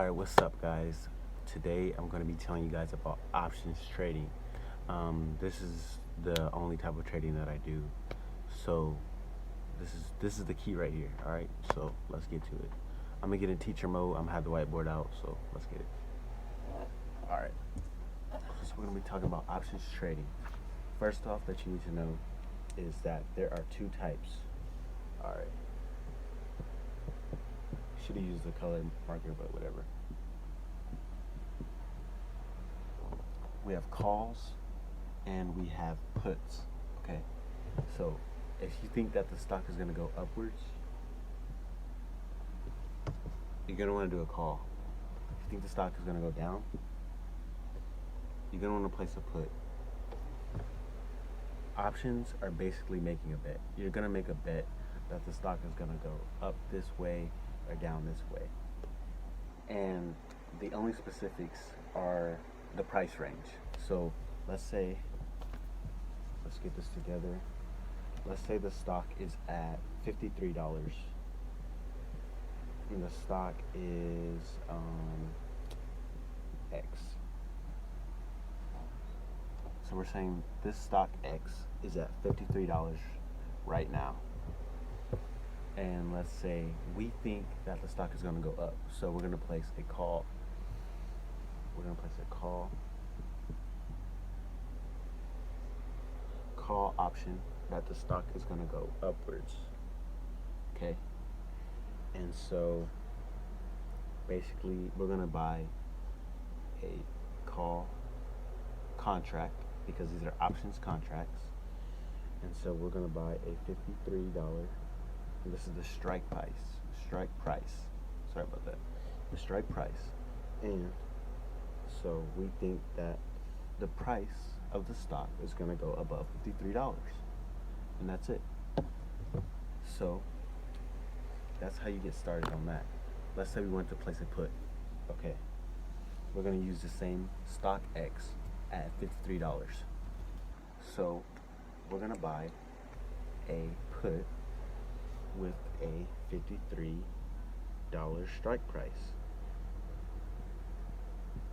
Alright, what's up, guys? Today I'm going to be telling you guys about options trading. This is the only type of trading that I do. So this is the key right here. All right, so let's get to it. I'm gonna get in teacher mode. I'm gonna have the whiteboard out, so let's get it. All right. So we're gonna be talking about options trading. First off, that you need to know is that there are two types. All right. Should have used the color marker, but whatever. We have calls and we have puts. Okay, so if you think that the stock is going to go upwards, you're going to want to do a call. If you think the stock is going to go down, you're going to want to place a put. Options are basically making a bet. You're going to make a bet that the stock is going to go up this way or down this way, and the only specifics are the price range. So let's get this together. Let's say the stock is at $53 and the stock is X. So we're saying this stock X is at $53 right now. And let's say we think that the stock is going to go up. So we're going to place a call. We're going to place a call option that the stock is going to go upwards. Okay? And so basically we're going to buy a call contract because these are options contracts. And so we're going to buy a $53, and this is the strike price. Sorry about that. The strike price. And so we think that the price of the stock is going to go above $53, and that's it. So that's how you get started on that. Let's say we want to place a put. Okay, we're going to use the same stock X at $53. So we're going to buy a put with a $53 strike price.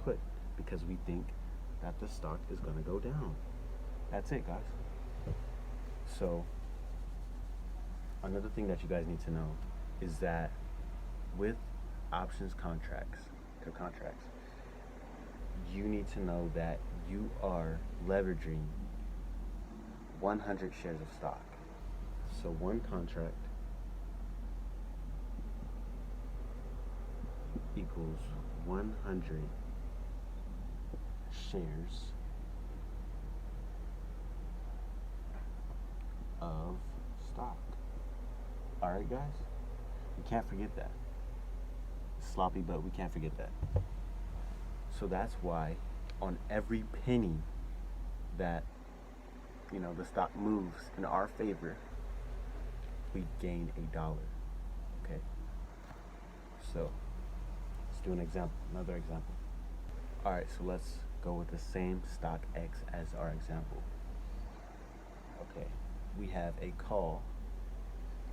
Put, because we think that the stock is going to go down. That's it, guys. So another thing that you guys need to know is that with options contracts, you need to know that you are leveraging 100 shares of stock. So one contract equals 100 shares of stock. All right, guys? We can't forget that. It's sloppy, but we can't forget that. So that's why on every penny that, the stock moves in our favor, we gain $1. Okay? So let's do another example. All right, so let's go with the same stock X as our example. Okay, we have a call,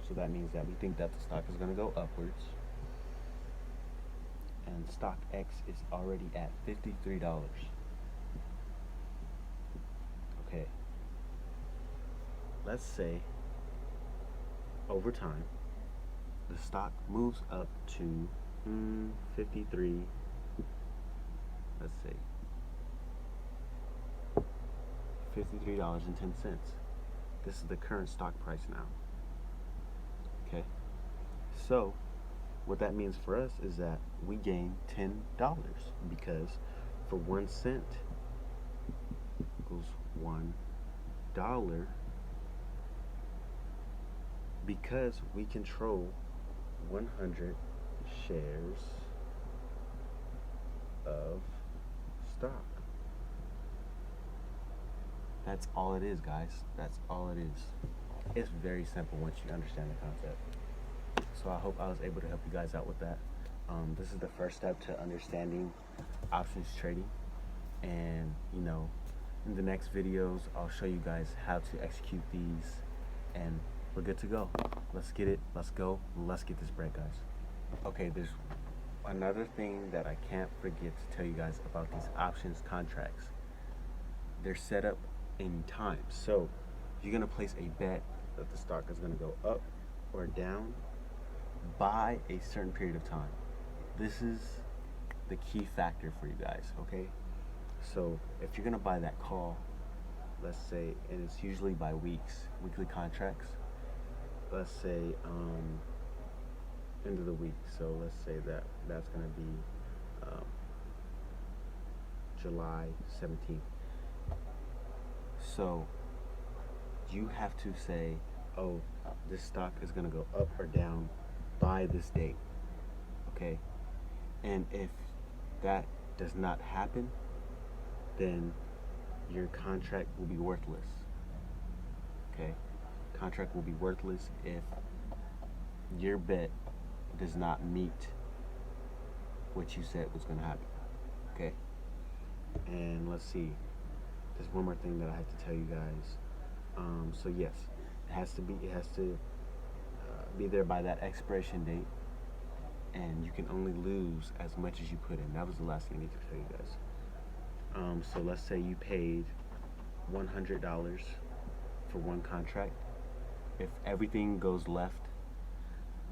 so that means that we think that the stock is going to go upwards, and stock X is already at $53. Okay, let's say over time the stock moves up to 53. Let's say $53.10. This is the current stock price now. Okay, so what that means for us is that we gain $10, because for 1 cent equals $1, because we control 100 shares of stock. That's all it is, guys. That's all it is. It's very simple once you understand the concept. So I hope I was able to help you guys out with that. This is the first step to understanding options trading, and in the next videos I'll show you guys how to execute these, and we're good to go. Let's get it. Let's go. Let's get this bread, guys. Okay, there's another thing that I can't forget to tell you guys about these options contracts, they're set up in time. So if you're gonna place a bet that the stock is gonna go up or down by a certain period of time, this is the key factor for you guys, okay? So if you're gonna buy that call, let's say, and it's usually by weekly contracts, let's say end of the week. So let's say that that's gonna be um, July 17th. So you have to say, oh, this stock is gonna go up or down by this date, okay? And if that does not happen, then your contract will be worthless. Okay? Contract will be worthless if your bet does not meet what you said was going to happen. Okay? And let's see. There's one more thing that I have to tell you guys. So yes, it has to be there by that expiration date, and you can only lose as much as you put in. That was the last thing I need to tell you guys. So let's say you paid $100 for one contract. If everything goes left,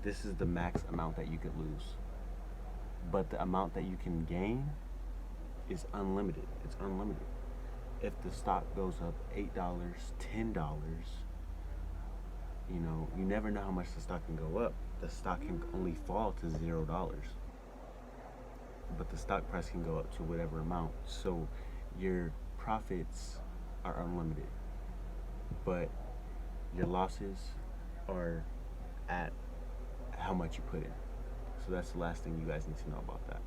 this is the max amount that you could lose. But the amount that you can gain is unlimited. It's unlimited. If the stock goes up $8, $10, you never know how much the stock can go up. The stock can only fall to $0. But the stock price can go up to whatever amount. So your profits are unlimited, but your losses are at how much you put in. So that's the last thing you guys need to know about that.